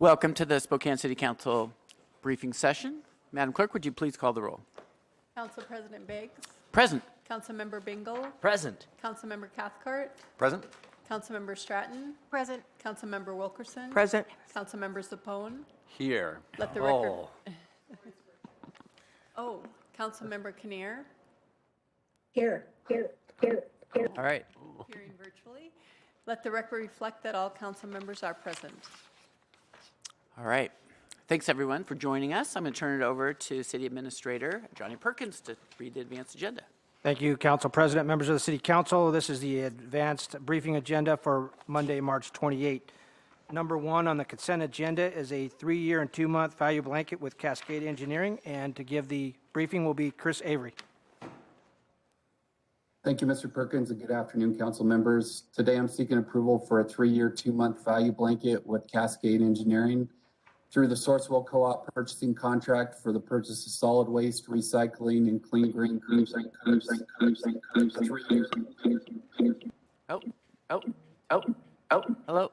Welcome to the Spokane City Council briefing session. Madam Clerk, would you please call the roll? Council President Biggs. Present. Councilmember Bingle. Present. Councilmember Cathcart. Present. Councilmember Stratton. Present. Councilmember Wilkerson. Present. Councilmember Sapone. Here. Let the record. Oh, Councilmember Kinnear. Here. All right. Hearing virtually. Let the record reflect that all council members are present. All right. Thanks, everyone, for joining us. I'm going to turn it over to City Administrator Johnny Perkins to read the advanced agenda. Thank you, Council President, members of the City Council. This is the advanced briefing agenda for Monday, March 28. Number 1 on the consent agenda is a 3-year and 2-month value blanket with Cascade Engineering, and to give the briefing will be Chris Avery. Thank you, Mr. Perkins, and good afternoon, council members. Today, I'm seeking approval for a 3-year, 2-month value blanket with Cascade Engineering through the Sourcewell Co-op purchasing contract for the purchase of solid waste, recycling, and clean green crews. 3 years. Hello.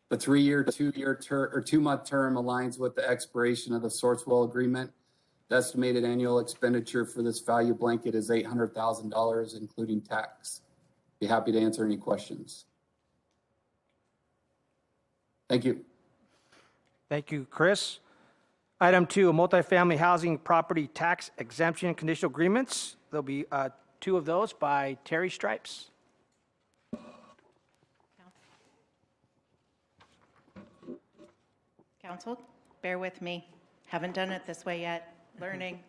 The 3-year, 2-month term aligns with the expiration of the Sourcewell agreement. The estimated annual expenditure for this value blanket is $800,000, including tax. Be happy to answer any questions. Thank you. Thank you, Chris. Item 2, multifamily housing property tax exemption conditional agreements. There'll be 2 of those by Terry Stripes. Council, bear with me. Haven't done it this way yet. Learning.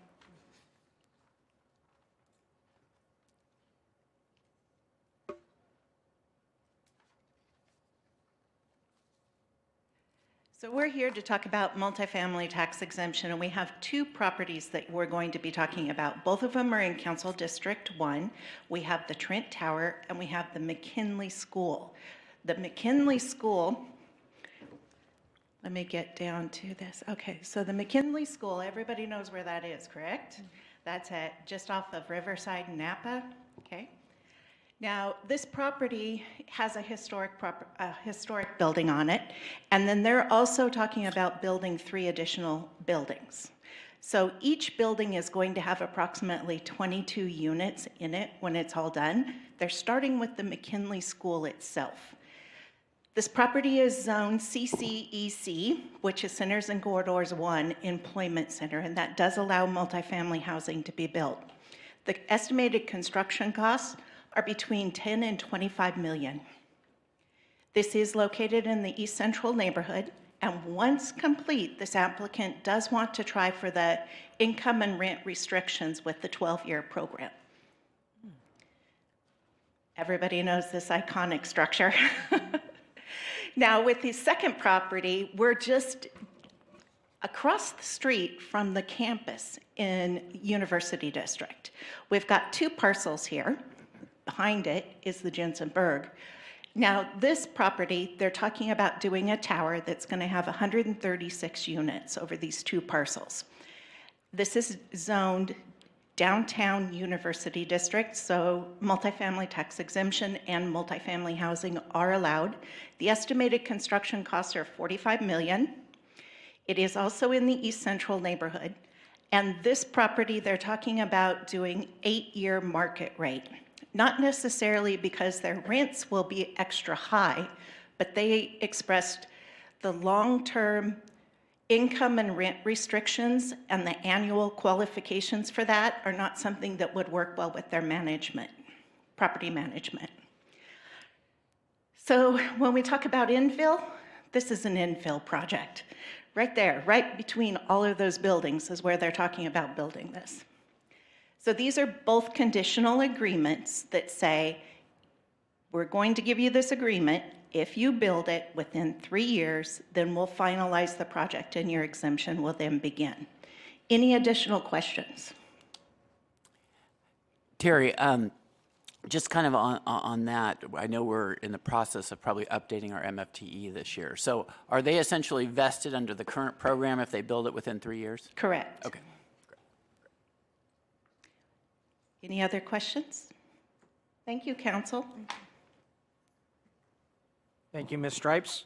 So we're here to talk about multifamily tax exemption, and we have 2 properties that we're going to be talking about. Both of them are in Council District 1. We have the Trent Tower, and we have the McKinley School. The McKinley School, let me get down to this. Okay, so the McKinley School, everybody knows where that is, correct? That's just off of Riverside and Napa, okay? Now, this property has a historic building on it, and then they're also talking about building 3 additional buildings. So each building is going to have approximately 22 units in it when it's all done. They're starting with the McKinley School itself. This property is zoned CCEC, which is Centers and Corridors 1 Employment Center, and that does allow multifamily housing to be built. The estimated construction costs are between 10 and 25 million. This is located in the East Central neighborhood, and once complete, this applicant does want to try for the income and rent restrictions with the 12-year program. Everybody knows this iconic structure. Now, with the second property, we're just across the street from the campus in University District. We've got 2 parcels here. Behind it is the Jensenberg. Now, this property, they're talking about doing a tower that's going to have 136 units over these 2 parcels. This is zoned downtown University District, so multifamily tax exemption and multifamily housing are allowed. The estimated construction costs are $45 million. It is also in the East Central neighborhood. And this property, they're talking about doing 8-year market rate. Not necessarily because their rents will be extra high, but they expressed the long-term income and rent restrictions and the annual qualifications for that are not something that would work well with their management, property management. So when we talk about infill, this is an infill project. Right there, right between all of those buildings is where they're talking about building this. So these are both conditional agreements that say, we're going to give you this agreement. If you build it within 3 years, then we'll finalize the project and your exemption will then begin. Any additional questions? Terry, just kind of on that, I know we're in the process of probably updating our MFTE this year. So are they essentially vested under the current program if they build it within 3 years? Correct. Okay. Any other questions? Thank you, Council. Thank you, Ms. Stripes.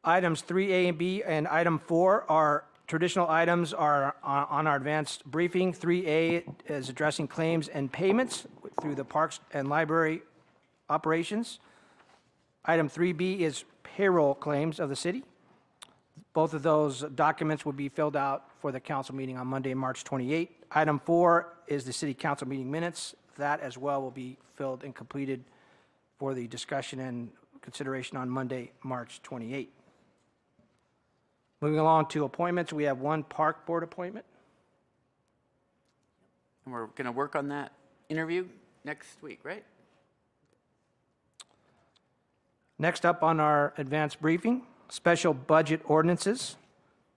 Items 3A and B and item 4 are traditional items are on our advanced briefing. 3A is addressing claims and payments through the Parks and Library operations. Item 3B is payroll claims of the city. Both of those documents will be filled out for the council meeting on Monday, March 28. Item 4 is the city council meeting minutes. That as well will be filled and completed for the discussion and consideration on Monday, March 28. Moving along to appointments, we have one park board appointment. And we're going to work on that interview next week, right? Next up on our advanced briefing, special budget ordinances.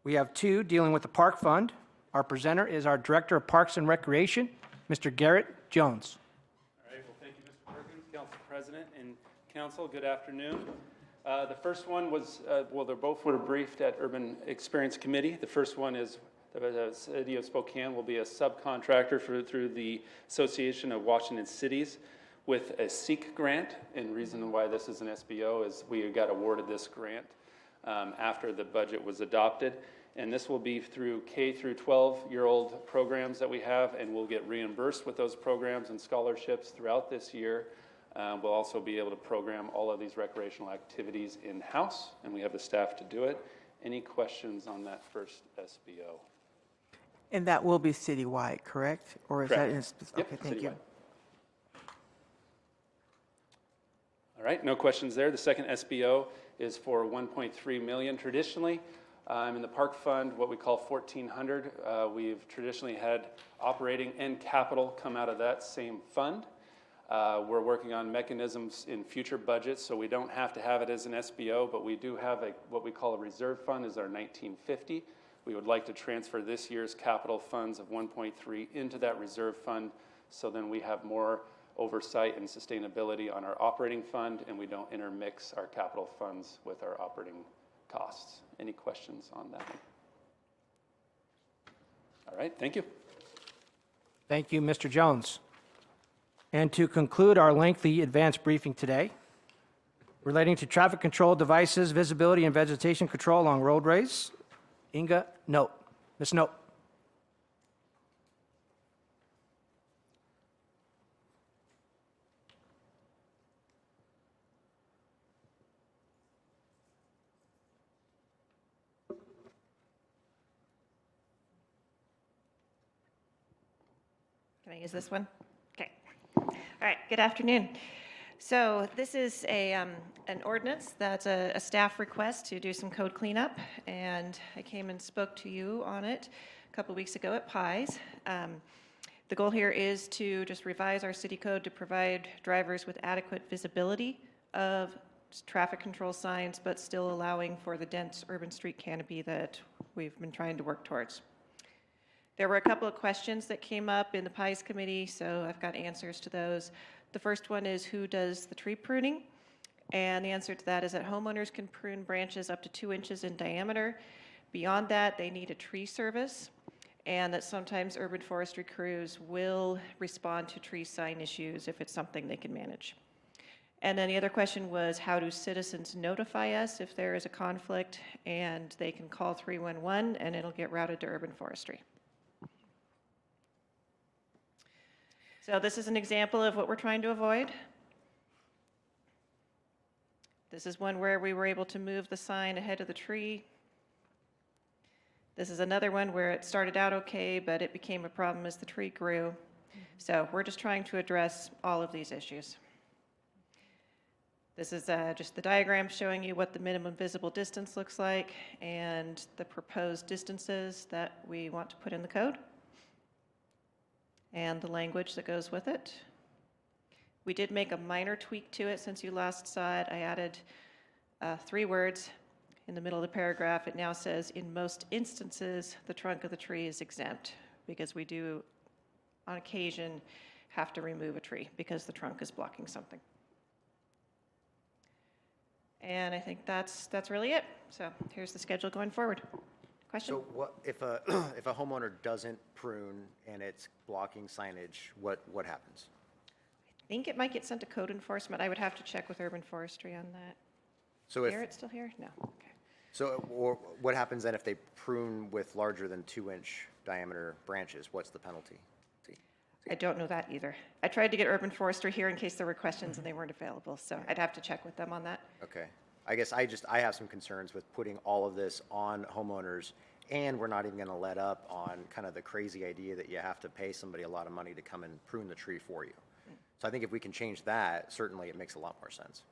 We have 2 dealing with the park fund. Our presenter is our Director of Parks and Recreation, Mr. Garrett Jones. All right, well, thank you, Mr. Perkins, Council President and Council. Good afternoon. The first one was, well, they're both were briefed at Urban Experience Committee. The first one is the City of Spokane will be a subcontractor through the Association of Washington Cities with a SEEK grant. And reason why this is an SBO is we got awarded this grant after the budget was adopted. And this will be through K through 12-year-old programs that we have, and we'll get reimbursed with those programs and scholarships throughout this year. We'll also be able to program all of these recreational activities in-house, and we have the staff to do it. Any questions on that first SBO? And that will be citywide, correct? Or is that Correct. in, Yep, okay, thank you. citywide. All right, no questions there. The second SBO is for 1.3 million. Traditionally, in the park fund, what we call 1,400, we've traditionally had operating and capital come out of that same fund. We're working on mechanisms in future budgets, so we don't have to have it as an SBO, but we do have what we call a reserve fund is our 1950. We would like to transfer this year's capital funds of 1.3 into that reserve fund, so then we have more oversight and sustainability on our operating fund, and we don't intermix our capital funds with our operating costs. Any questions on that one? All right, thank you. Thank you, Mr. Jones. And to conclude our lengthy advanced briefing today, relating to traffic control devices, visibility, and vegetation control along roadways, Inga Note. Ms. Note. Can I use this one? Okay. All right, good afternoon. So this is an ordinance that's a staff request to do some code cleanup, and I came and spoke to you on it a couple weeks ago at PIES. The goal here is to just revise our city code to provide drivers with adequate visibility of traffic control signs, but still allowing for the dense urban street canopy that we've been trying to work towards. There were a couple of questions that came up in the PIES committee, so I've got answers to those. The first one is who does the tree pruning? And the answer to that is that homeowners can prune branches up to 2 inches in diameter. Beyond that, they need a tree service, and that sometimes urban forestry crews will respond to tree sign issues if it's something they can manage. And then the other question was, how do citizens notify us if there is a conflict? And they can call 311 and it'll get routed to urban forestry. So this is an example of what we're trying to avoid. This is one where we were able to move the sign ahead of the tree. This is another one where it started out okay, but it became a problem as the tree grew. So we're just trying to address all of these issues. This is just the diagram showing you what the minimum visible distance looks like and the proposed distances that we want to put in the code, and the language that goes with it. We did make a minor tweak to it since you last saw it. I added 3 words in the middle of the paragraph. It now says, in most instances, the trunk of the tree is exempt, because we do, on occasion, have to remove a tree because the trunk is blocking something. And I think that's really it. So here's the schedule going forward. Question? So what, if a homeowner doesn't prune and it's blocking signage, what happens? I think it might get sent to code enforcement. I would have to check with urban forestry on that. So if, Garrett's still here? No. Okay. So, or what happens then if they prune with larger than 2-inch diameter branches? What's the penalty? I don't know that either. I tried to get urban forester here in case there were questions and they weren't available, so I'd have to check with them on that. Okay. I guess I have some concerns with putting all of this on homeowners, and we're not even going to let up on kind of the crazy idea that you have to pay somebody a lot of money to come and prune the tree for you. So I think if we can change that, certainly it makes a lot more sense.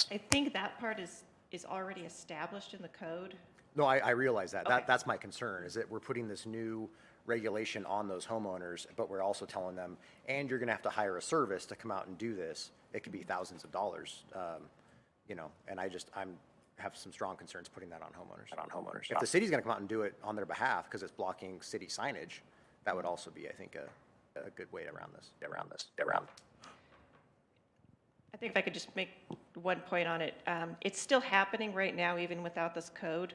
I think that part is already established in the code. No, I realize that. Okay. That's my concern, is that we're putting this new regulation on those homeowners, but we're also telling them, and you're going to have to hire a service to come out and do this. It could be thousands of dollars, you know, and I have some strong concerns putting that on homeowners. If the city's going to come out and do it on their behalf because it's blocking city signage, that would also be, I think, a good way around this. I think if I could just make one point on it, it's still happening right now, even without this code.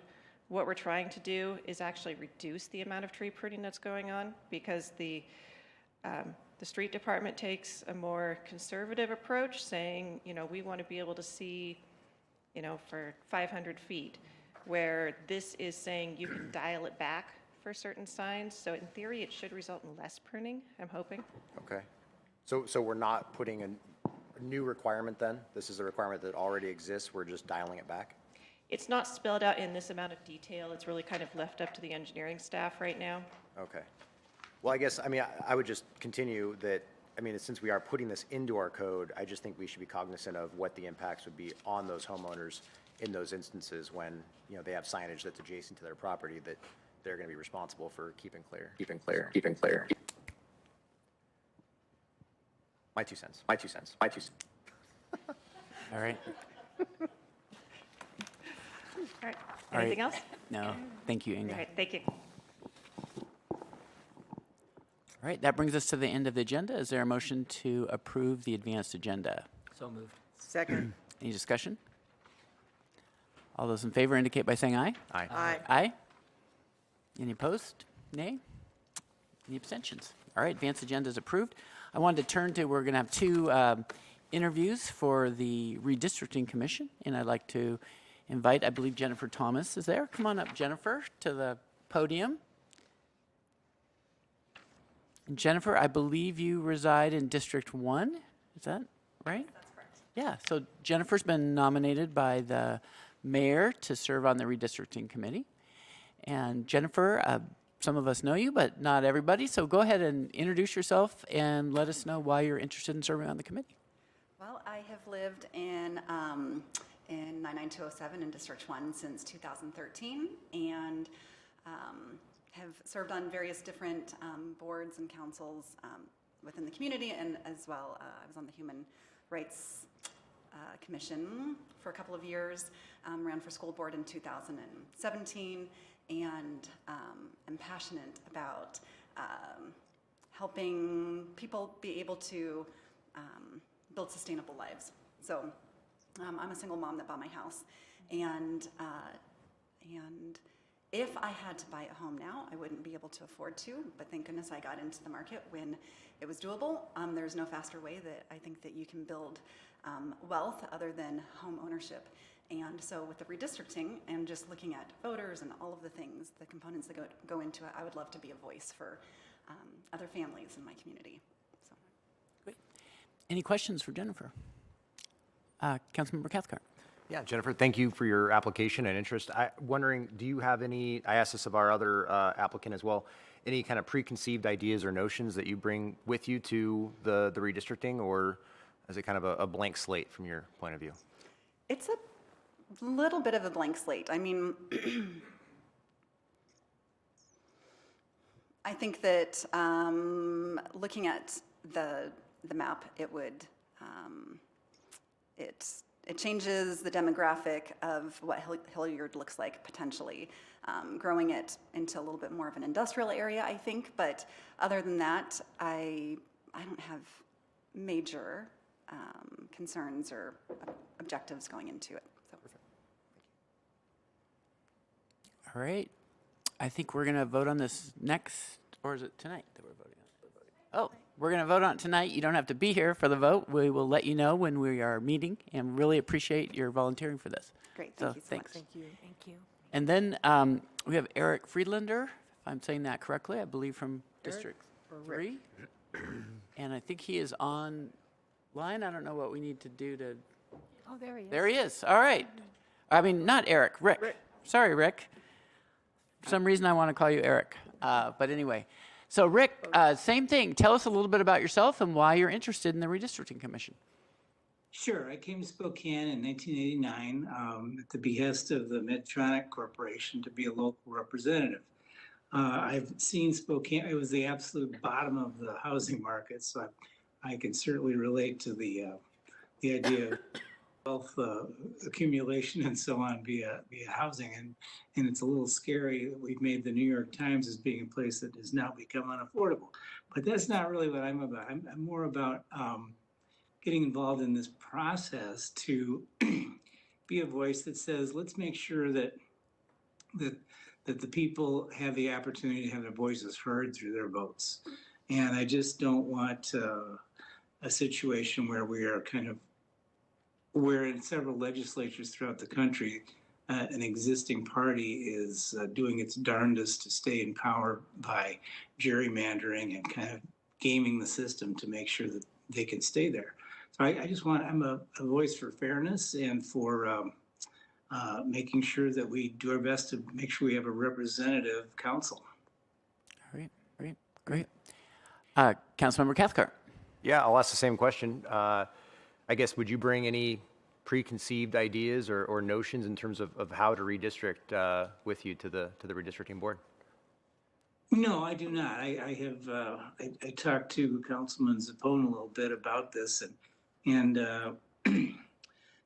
What we're trying to do is actually reduce the amount of tree pruning that's going on, because the street department takes a more conservative approach, saying, you know, we want to be able to see, you know, for 500 feet, where this is saying you can dial it back for certain signs. So in theory, it should result in less pruning, I'm hoping. Okay. So we're not putting a new requirement then? This is a requirement that already exists, we're just dialing it back? It's not spelled out in this amount of detail. It's really kind of left up to the engineering staff right now. Okay. Well, I guess, I mean, I would just continue that, I mean, since we are putting this into our code, I just think we should be cognizant of what the impacts would be on those homeowners in those instances when, you know, they have signage that's adjacent to their property that they're going to be responsible for keeping clear. My 2 cents. All right. All right. All right. Anything else? No, thank you, Inga. All right, thank you. All right, that brings us to the end of the agenda. Is there a motion to approve the advanced agenda? So moved. Second. Any discussion? All those in favor indicate by saying aye. Aye. Aye. Any opposed? Nay? Any abstentions? All right, advanced agenda is approved. I wanted to turn to, we're going to have two interviews for the Redistricting Commission, and I'd like to invite, I believe Jennifer Thomas is there. Come on up, Jennifer, to the podium. And Jennifer, I believe you reside in District 1, is that right? That's correct. Yeah, so Jennifer's been nominated by the mayor to serve on the Redistricting Committee. And Jennifer, some of us know you, but not everybody, so go ahead and introduce yourself and let us know why you're interested in serving on the committee. Well, I have lived in 99207 in District 1 since 2013, and have served on various different boards and councils within the community, and as well, I was on the Human Rights Commission for a couple of years, ran for school board in 2017, and am passionate about helping people be able to build sustainable lives. So I'm a single mom that bought my house, and if I had to buy a home now, I wouldn't be able to afford to, but thank goodness I got into the market when it was doable. There's no faster way that I think that you can build wealth other than home ownership. And so with the redistricting and just looking at voters and all of the things, the components that go into it, I would love to be a voice for other families in my community. So. Great. Any questions for Jennifer? Councilmember Cathcart. Yeah, Jennifer, thank you for your application and interest. Wondering, do you have any, I asked this of our other applicant as well, any kind of preconceived ideas or notions that you bring with you to the redistricting, or is it kind of a blank slate from your point of view? It's a little bit of a blank slate. I mean, I think that looking at the map, it would, it changes the demographic of what Hilliard looks like potentially, growing it into a little bit more of an industrial area, I think. But other than that, I don't have major concerns or objectives going into it. So. All right. I think we're going to vote on this next, or is it tonight that we're voting on it? Oh, we're going to vote on it tonight. You don't have to be here for the vote. We will let you know when we are meeting, and really appreciate your volunteering for this. Great, So, thank you so much. thanks. Thank you. Thank you. And then we have Eric Friedlander, if I'm saying that correctly, I believe from District 3. And I think he is online. I don't know what we need to do to... Oh, there he is. There he is. All right. I mean, not Eric, Rick. Sorry, Rick. For some reason, I want to call you Eric. But anyway, so Rick, same thing. Tell us a little bit about yourself and why you're interested in the Redistricting Commission. Sure. I came to Spokane in 1989 at the behest of the Medtronic Corporation to be a local representative. I've seen Spokane, it was the absolute bottom of the housing market, so I can certainly relate to the idea of wealth accumulation and so on via housing. And it's a little scary that we've made the New York Times as being a place that has now become unaffordable. But that's not really what I'm about. I'm more about getting involved in this process to be a voice that says, let's make sure that the people have the opportunity to have their voices heard through their votes. And I just don't want a situation where we are where in several legislatures throughout the country, an existing party is doing its darndest to stay in power by gerrymandering and kind of gaming the system to make sure that they can stay there. So I'm a voice for fairness and for making sure that we do our best to make sure we have a representative council. All right, great. Councilmember Cathcart. Yeah, I'll ask the same question. I guess, would you bring any preconceived ideas or notions in terms of how to redistrict with you to the redistricting board? No, I do not. I have I talked to Councilman Zappone a little bit about this, and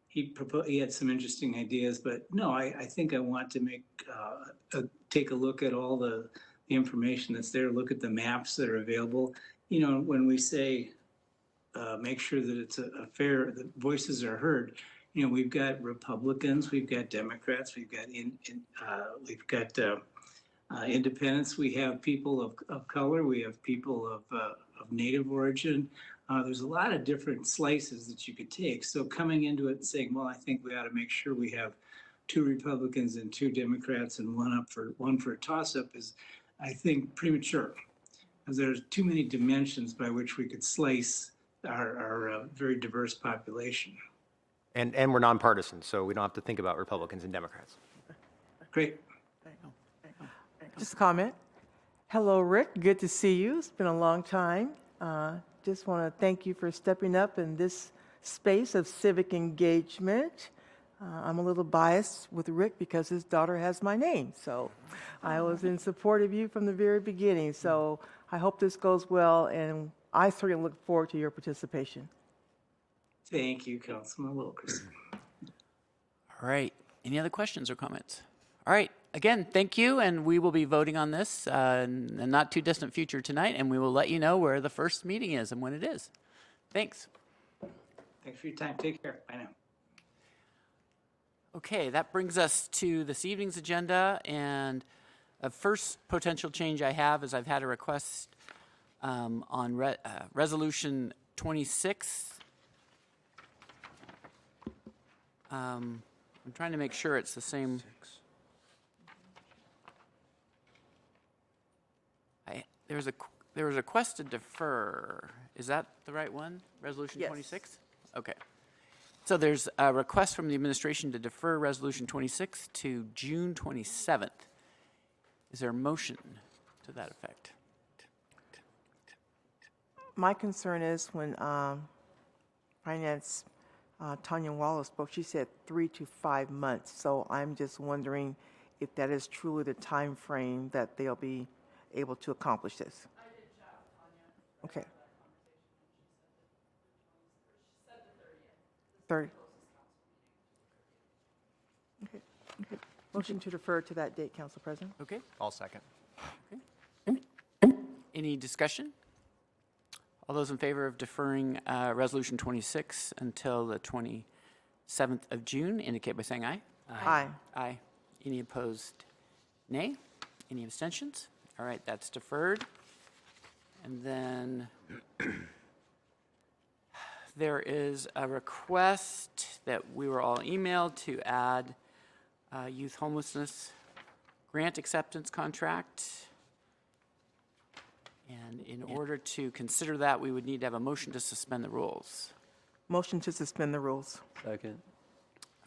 he had some interesting ideas, but no, I think I want to take a look at all the information that's there, look at the maps that are available. You know, when we say make sure that it's a fair, the voices are heard. You know, we've got Republicans, we've got Democrats, we've got independents, we have people of color, we have people of Native origin. There's a lot of different slices that you could take. So coming into it and saying, well, I think we ought to make sure we have 2 Republicans and 2 Democrats and one for a toss-up is, I think, premature. Because there's too many dimensions by which we could slice our very diverse population. And we're nonpartisan, so we don't have to think about Republicans and Democrats. Great. Just a comment. Hello, Rick. Good to see you. It's been a long time. Just want to thank you for stepping up in this space of civic engagement. I'm a little biased with Rick because his daughter has my name. So I was in support of you from the very beginning. So I hope this goes well, and I certainly look forward to your participation. Thank you, Councilman Wilkerson. All right. Any other questions or comments? All right. Again, thank you, and we will be voting on this in the not too distant future tonight, and we will let you know where the first meeting is and when it is. Thanks. Thanks for your time. Take care. Bye now. Okay, that brings us to this evening's agenda, and a first potential change I have is I've had a request on Resolution 26. I'm trying to make sure it's the same. There was a request to defer. Is that the right one? Resolution Yes. 26? Okay. So there's a request from the administration to defer Resolution 26 to June 27th. Is there a motion to that effect? My concern is when Finance Tanya Wallace spoke, she said 3 to 5 months. So I'm just wondering if that is truly the time frame that they'll be able to accomplish this. I did chat with Tanya. Okay. 30. Okay. Okay. Motion to defer to that date, Council President. Okay. I'll second. Any discussion? All those in favor of deferring Resolution 26 until the 27th of June indicate by saying aye. Aye. Aye. Any opposed? Nay. Any abstentions? All right, that's deferred. And then there is a request that we were all emailed to add youth homelessness grant acceptance contract. And in order to consider that, we would need to have a motion to suspend the rules. Motion to suspend the rules. Second.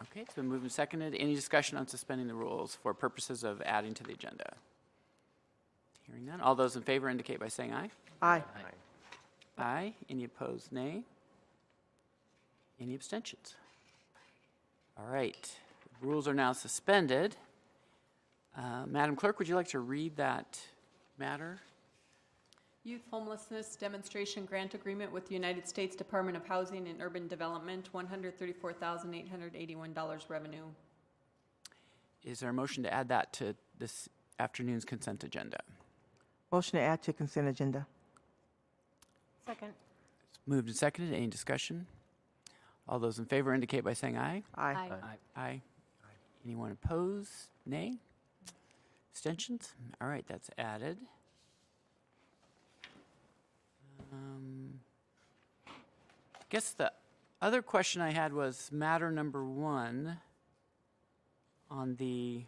Okay, it's been moved and seconded. Any discussion on suspending the rules for purposes of adding to the agenda? Hearing none. All those in favor indicate by saying aye. Aye. Aye. Any opposed, nay? Any abstentions? All right, rules are now suspended. Madam Clerk, would you like to read that matter? Youth homelessness demonstration grant agreement with the United States Department of Housing and Urban Development, $134,881 revenue. Is there a motion to add that to this afternoon's consent agenda? Motion to add to consent agenda. Second. It's moved and seconded. Any discussion? All those in favor indicate by saying aye. Aye. Aye. Anyone opposed? Nay? Abstentions? All right, that's added. I guess the other question I had was matter number 1 on the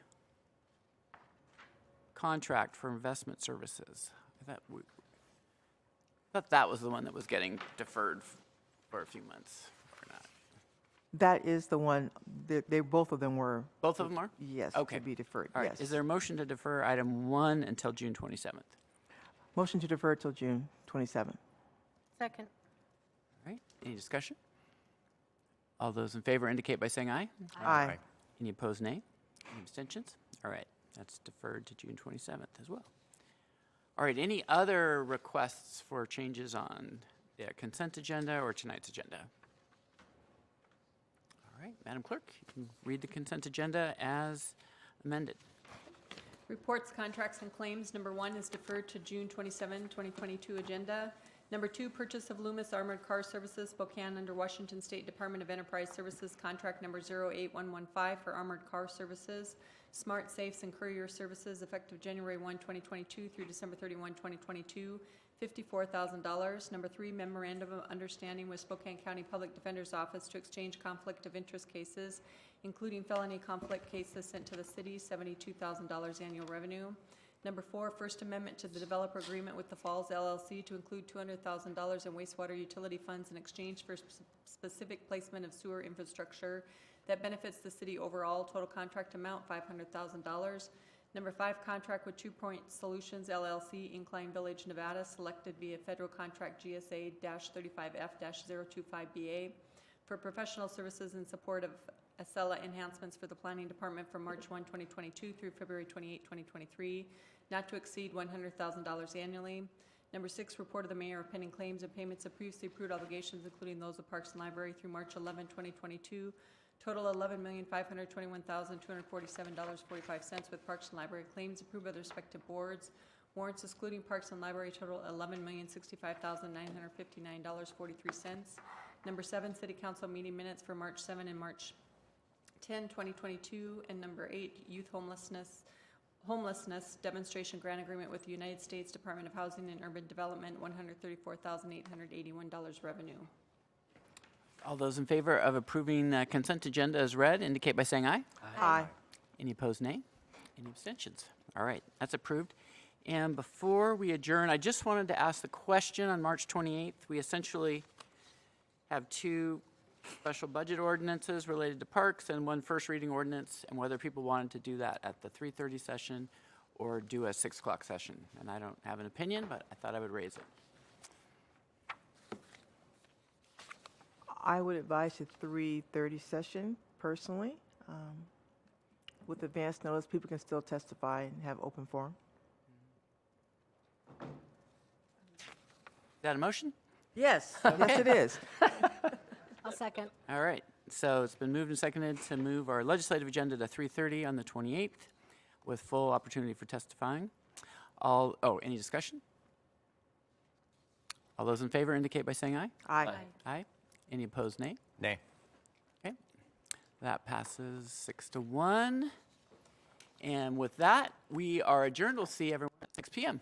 contract for investment services. I thought that was the one that was getting deferred for a few months, or not? That is the one, they both of them were. Both of them are? Yes, Okay. to be deferred, All right, yes. is there a motion to defer item 1 until June 27th? Motion to defer till June 27th. Second. All right, any discussion? All those in favor indicate by saying aye. Aye. Any opposed, nay? Any abstentions? All right, that's deferred to June 27th as well. All right, any other requests for changes on the consent agenda or tonight's agenda? All right, Madam Clerk, you can read the consent agenda as amended. Reports, contracts, and claims. Number 1 is deferred to June 27, 2022 agenda. Number 2, purchase of Loomis Armored Car Services, Spokane, under Washington State Department of Enterprise Services, contract number 08115 for armored car services, smart safes and courier services, effective January 1, 2022 through December 31, 2022, $54,000. Number 3, memorandum of understanding with Spokane County Public Defender's Office to exchange conflict of interest cases, including felony conflict cases sent to the city, $72,000 annual revenue. Number 4, First Amendment to the developer agreement with the Falls LLC to include $200,000 in wastewater utility funds in exchange for specific placement of sewer infrastructure that benefits the city overall. Total contract amount, $500,000. Number 5, contract with 2 Point Solutions LLC, Incline Village, Nevada, selected via federal contract GSA-35F-025BA for professional services in support of Acela enhancements for the Planning Department from March 1, 2022 through February 28, 2023, not to exceed $100,000 annually. Number 6, report of the mayor of pending claims and payments of previously approved obligations, including those of Parks and Library through March 11, 2022. Total $11,521,247.45 with Parks and Library claims approved by the respective boards. Warrants excluding Parks and Library total $11,065,959.43. Number 7, City Council meeting minutes for March 7 and March 10, 2022. And number 8, youth homelessness demonstration grant agreement with the United States Department of Housing and Urban Development, $134,881 revenue. All those in favor of approving consent agenda as read indicate by saying aye. Aye. Any opposed, nay? Any abstentions? All right, that's approved. And before we adjourn, I just wanted to ask the question on March 28th. We essentially have 2 special budget ordinances related to parks and 1 first reading ordinance, and whether people wanted to do that at the 3:30 session or do a 6 o'clock session. And I don't have an opinion, but I thought I would raise it. I would advise a 3:30 session personally. With advance notice, people can still testify and have open forum. Is that a motion? Yes, yes it is. I'll second. All right, so it's been moved and seconded to move our legislative agenda to 3:30 on the 28th with full opportunity for testifying. Any discussion? All those in favor indicate by saying aye. Aye. Aye. Any opposed, nay? Nay. Okay, that passes 6-1. And with that, we are adjourned. We'll see everyone at 6 p.m.